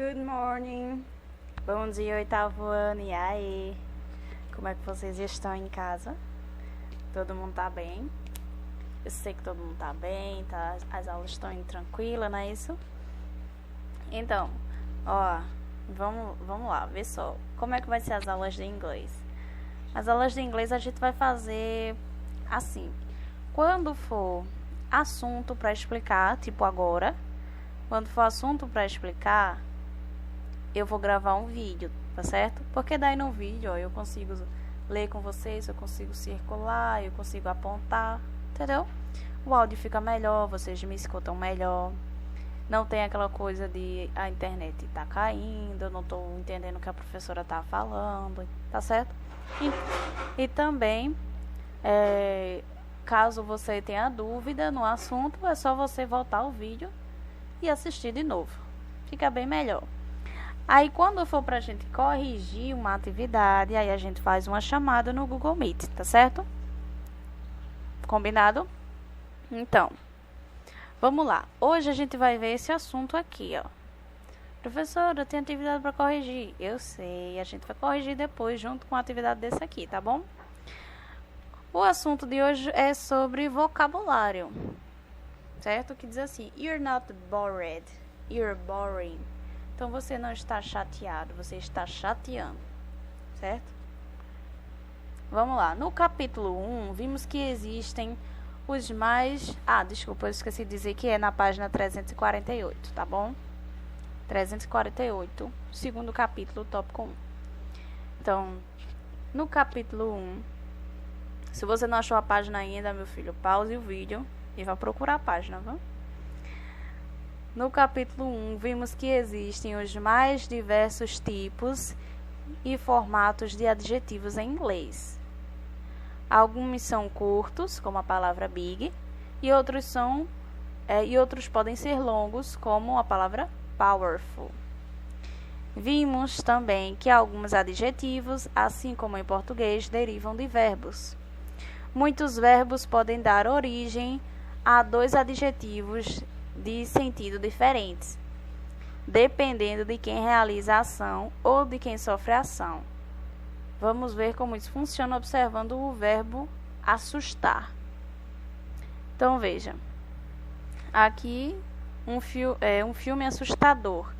Good morning. Bom dia, oitavo ano. E aí? Como é que vocês estão em casa? Todo mundo tá bem? Eu sei que todo mundo tá bem, tá? As aulas estão indo tranquilas, não é isso? Então, vamos lá, vê só. Como é que vai ser as aulas de inglês? As aulas de inglês a gente vai fazer assim. Quando for assunto para explicar, tipo agora, quando for assunto para explicar, eu vou gravar um vídeo, tá certo? Porque daí no vídeo, eu consigo ler com vocês, eu consigo circular, eu consigo apontar, entendeu? O áudio fica melhor, vocês me escutam melhor. Não tem aquela coisa de a internet tá caindo, eu não tô entendendo o que a professora tá falando, tá certo? E também, caso você tenha dúvida no assunto, é só você voltar ao vídeo e assistir de novo. Fica bem melhor. Aí, quando for pra gente corrigir uma atividade, aí a gente faz uma chamada no Google Meet, tá certo? Combinado? Então, vamos lá. Hoje a gente vai ver esse assunto aqui, ó. Professora, eu tenho atividade para corrigir. Eu sei, a gente vai corrigir depois, junto com a atividade desse aqui, tá bom? O assunto de hoje é sobre vocabulário, certo? Que diz assim, you're not bored, you're boring. Então, você não está chateado, você está chateando, certo? Vamos lá. No capítulo 1, vimos que existem os mais... desculpa, eu esqueci de dizer que é na página 348, tá bom? 348, segundo capítulo, tópico 1. Então, no capítulo 1, se você não achou a página ainda, meu filho, pause o vídeo e vá procurar a página, viu? No capítulo 1, vimos que existem os mais diversos tipos e formatos de adjetivos em inglês. Alguns são curtos, como a palavra big, e outros podem ser longos, como a palavra powerful. Vimos também que alguns adjetivos, assim como em português, derivam de verbos. Muitos verbos podem dar origem a dois adjetivos de sentido diferentes, dependendo de quem realiza a ação ou de quem sofre a ação. Vamos ver como isso funciona observando o verbo assustar. Então, veja. Aqui, um filme assustador.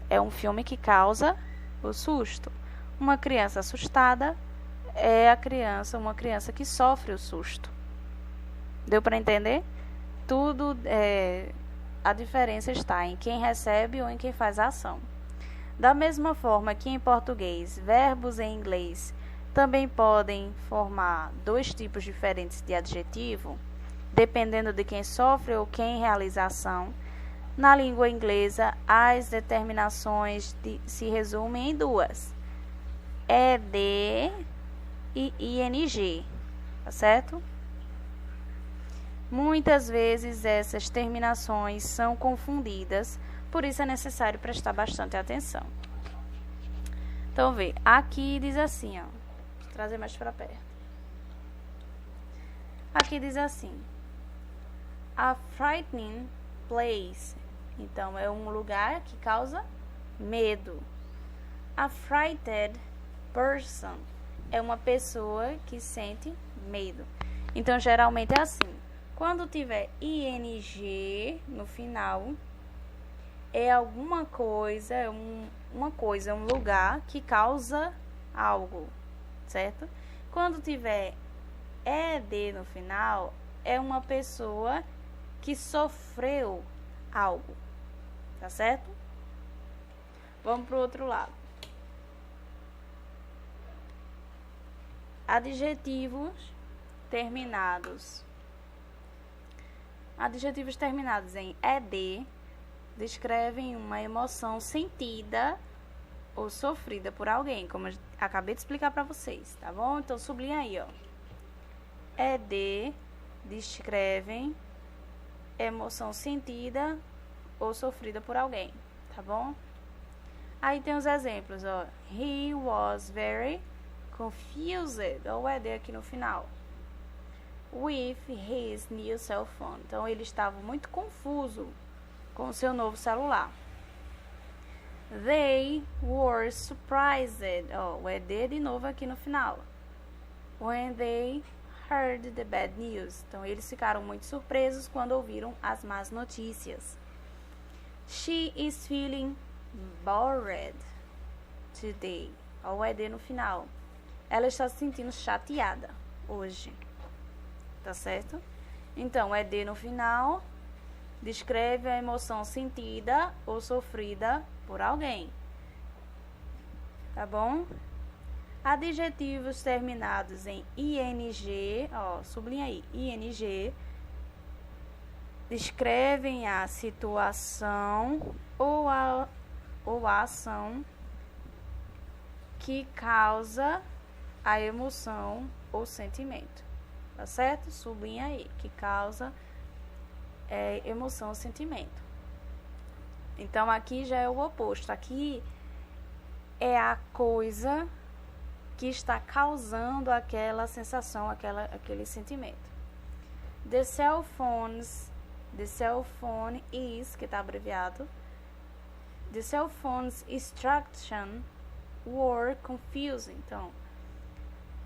É um filme que causa o susto. Uma criança assustada é uma criança que sofre o susto. Deu para entender? Tudo, a diferença está em quem recebe ou em quem faz a ação. Da mesma forma que em português, verbos em inglês também podem formar dois tipos diferentes de adjetivo, dependendo de quem sofre ou quem realiza a ação. Na língua inglesa, as determinações se resumem em duas: ed e ing, tá certo? Muitas vezes essas terminações são confundidas, por isso é necessário prestar bastante atenção. Então, vê, aqui diz assim, ó, vou trazer mais para perto. Aqui diz assim, a frightening place, então é um lugar que causa medo. A frightened person é uma pessoa que sente medo. Então, geralmente é assim. Quando tiver ing no final, é alguma coisa, um lugar que causa algo, certo? Quando tiver ed no final, é uma pessoa que sofreu algo, tá certo? Vamos para o outro lado. Adjetivos terminados em ed descrevem uma emoção sentida ou sofrida por alguém, como eu acabei de explicar para vocês, tá bom? Então, sublinha aí, ó. ed descrevem emoção sentida ou sofrida por alguém, tá bom? Aí tem os exemplos, ó. He was very confused, ou ed aqui no final, with his new cell phone. Então, ele estava muito confuso com o seu novo celular. They were surprised. O ED de novo aqui no final. When they heard the bad news. Então, eles ficaram muito surpresos quando ouviram as más notícias. She is feeling bored today. O ED no final. Ela está se sentindo chateada hoje. Tá certo? Então, o ED no final descreve a emoção sentida ou sofrida por alguém. Tá bom? Adjetivos terminados em ing, sublinha aí, ing, descrevem a situação ou a ação que causa a emoção ou sentimento. Tá certo? Sublinha aí, que causa emoção ou sentimento. Então, aqui já é o oposto. Aqui é a coisa que está causando aquela sensação, aquele sentimento. The cell phone is, que está abreviado. The cell phone's instruction were confusing. Então,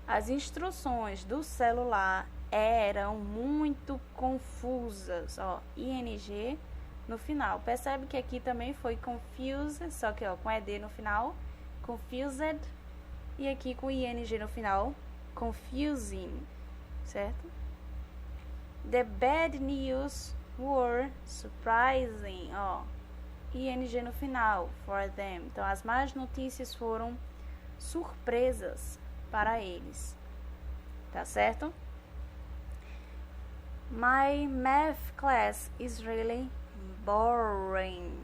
as instruções do celular eram muito confusas. ING no final. Percebe que aqui também foi confused, só que com ED no final, confused, e aqui com ING no final, confusing, certo? The bad news were surprising, ING no final, for them. Então, as más notícias foram surpresas para eles, tá certo? My math class is really boring.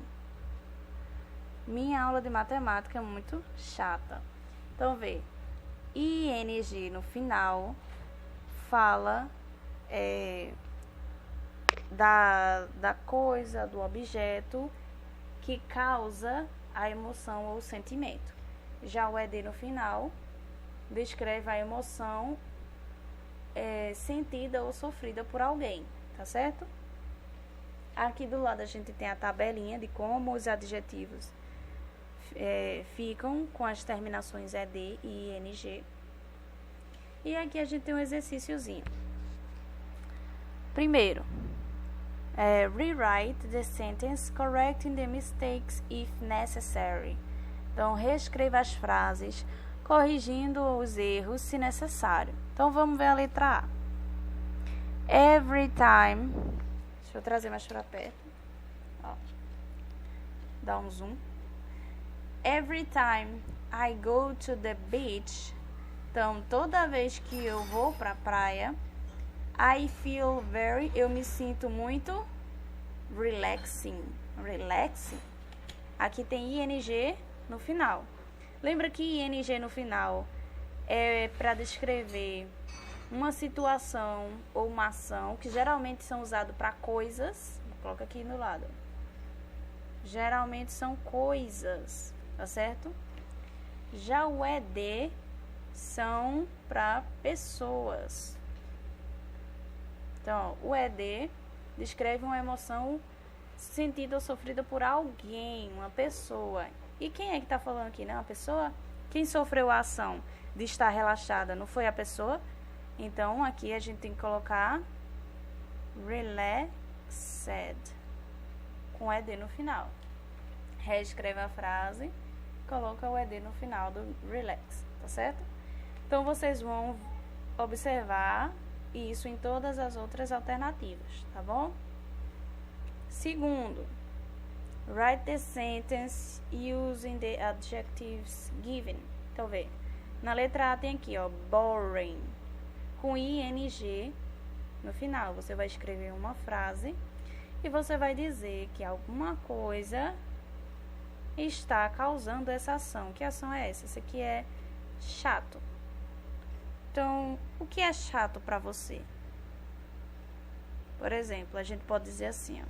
Minha aula de matemática é muito chata. Então, vê, ING no final fala da coisa, do objeto que causa a emoção ou o sentimento. Já o ED no final descreve a emoção sentida ou sofrida por alguém, tá certo? Aqui do lado a gente tem a tabelinha de como os adjetivos ficam com as terminações ED e ING. E aqui a gente tem um exercíciozinho. Primeiro, rewrite the sentence correcting the mistakes if necessary. Então, reescreva as frases corrigindo os erros se necessário. Então, vamos ver a letra A. Every time. Deixa eu trazer mais para perto. Dá um zoom. Every time I go to the beach. Então, toda vez que eu vou para a praia, eu me sinto muito relaxing. Aqui tem ING no final. Lembra que ING no final é para descrever uma situação ou uma ação que geralmente são usados para coisas. Coloca aqui no lado. Geralmente são coisas, tá certo? Já o ED são para pessoas. Então, o ED descreve uma emoção sentida ou sofrida por alguém, uma pessoa. E quem é que está falando aqui, né? Uma pessoa? Quem sofreu a ação de estar relaxada não foi a pessoa? Então, aqui a gente tem que colocar relaxed, com ED no final. Reescreve a frase, coloca o ED no final do relax, tá certo? Então, vocês vão observar isso em todas as outras alternativas, tá bom? Segundo, write the sentence using the adjectives given. Então, vê. Na letra A tem aqui, boring, com ING no final. Você vai escrever uma frase e você vai dizer que alguma coisa está causando essa ação. Que ação é essa? Essa aqui é chato. Então, o que é chato para você? Por exemplo, a gente pode dizer assim,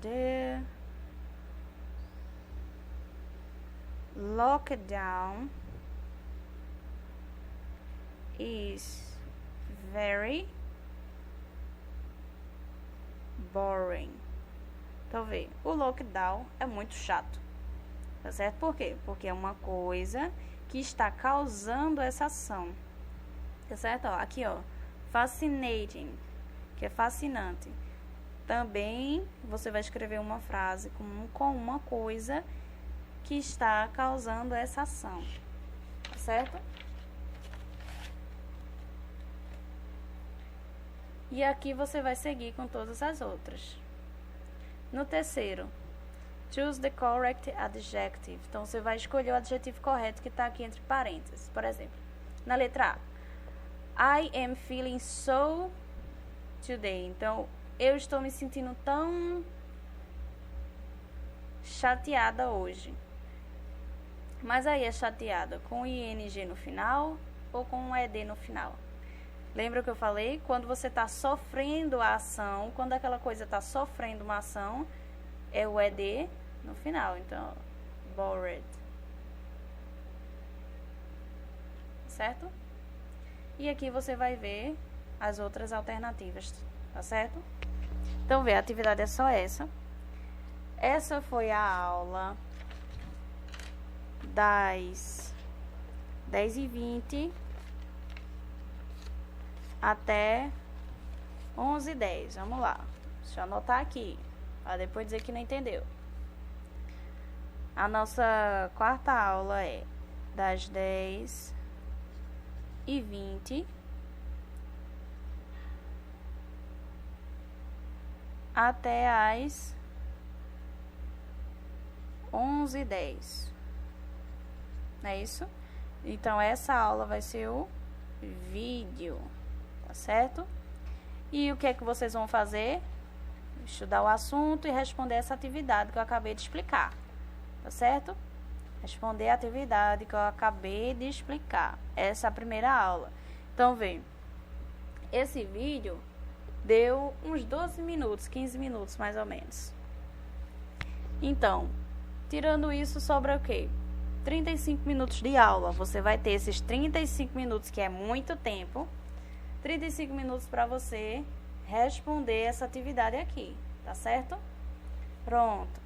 The lockdown is very boring. Então, vê, o lockdown é muito chato. Tá certo? Por quê? Porque é uma coisa que está causando essa ação. Tá certo? Ó, aqui, ó. Fascinating, que é fascinante. Também você vai escrever uma frase com uma coisa que está causando essa ação. Tá certo? E aqui você vai seguir com todas as outras. No terceiro, choose the correct adjective. Então, você vai escolher o adjetivo correto que está aqui entre parênteses. Por exemplo, na letra A, I am feeling so today. Então, eu estou me sentindo tão chateada hoje. Mas aí é chateada com ing no final ou com um ed no final? Lembra o que eu falei? Quando você está sofrendo a ação, quando aquela coisa está sofrendo uma ação, é o ed no final. Então, bored. Certo? E aqui você vai ver as outras alternativas, tá certo? Então, vê, a atividade é só essa. Essa foi a aula das 10h20 até 11h10. Vamos lá. Deixa eu anotar aqui, para depois dizer que não entendeu. A nossa quarta aula é das 10h20 até as 11h10. Não é isso? Então, essa aula vai ser o vídeo, tá certo? E o que é que vocês vão fazer? Estudar o assunto e responder essa atividade que eu acabei de explicar, tá certo? Responder a atividade que eu acabei de explicar. Essa é a primeira aula. Então, vê, esse vídeo deu uns 12 minutos, 15 minutos mais ou menos. Então, tirando isso, sobra o quê? 35 minutos de aula. Você vai ter esses 35 minutos, que é muito tempo. 35 minutos para você responder essa atividade aqui, tá certo? Pronto.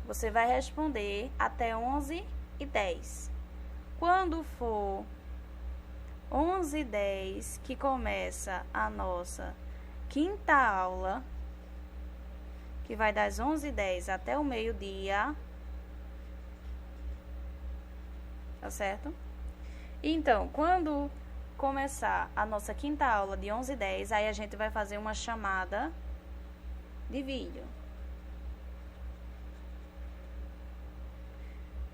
Você vai responder até 11h10. Quando for 11h10, que começa a nossa quinta aula, que vai das 11h10 até o meio-dia, tá certo? Então, quando começar a nossa quinta aula de 11h10, aí a gente vai fazer uma chamada de vídeo.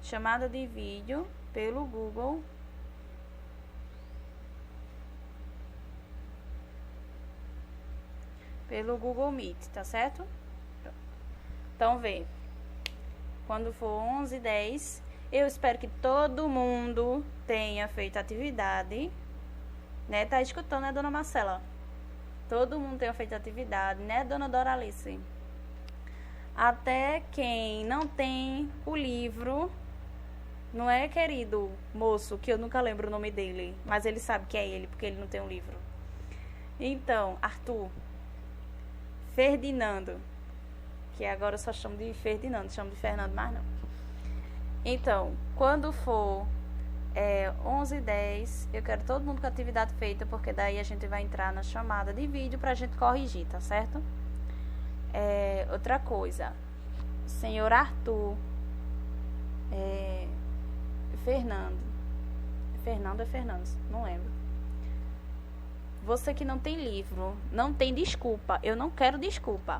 Chamada de vídeo pelo Google Meet, tá certo? Então, vê. Quando for 11h10, eu espero que todo mundo tenha feito a atividade, né? Tá escutando, né, dona Marcela? Todo mundo tenha feito a atividade, né, dona Doralice? Até quem não tem o livro, não é, querido moço, que eu nunca lembro o nome dele, mas ele sabe que é ele, porque ele não tem um livro. Então, Arthur, Ferdinando, que agora eu só chamo de Ferdinando, chamo de Fernando, mas não. Então, quando for 11h10, eu quero todo mundo com a atividade feita, porque daí a gente vai entrar na chamada de vídeo pra gente corrigir, tá certo? Outra coisa, senhor Arthur, Fernando é Fernando, não lembro. Você que não tem livro, não tem desculpa, eu não quero desculpa.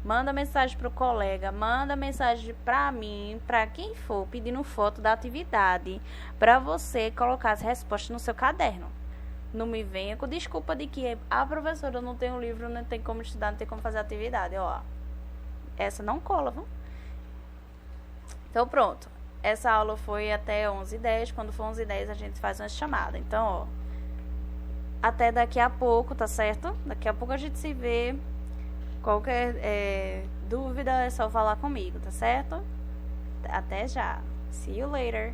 Manda mensagem pro colega, manda mensagem pra mim, pra quem for, pedindo foto da atividade, pra você colocar as respostas no seu caderno. Não me venha com desculpa de que a professora não tem um livro, não tem como estudar, não tem como fazer atividade. Ó, essa não cola, viu? Então, pronto. Essa aula foi até 11h10. Quando for 11h10, a gente faz uma chamada. Então, ó, até daqui a pouco, tá certo? Daqui a pouco a gente se vê. Qualquer dúvida é só falar comigo, tá certo? Até já. See you later.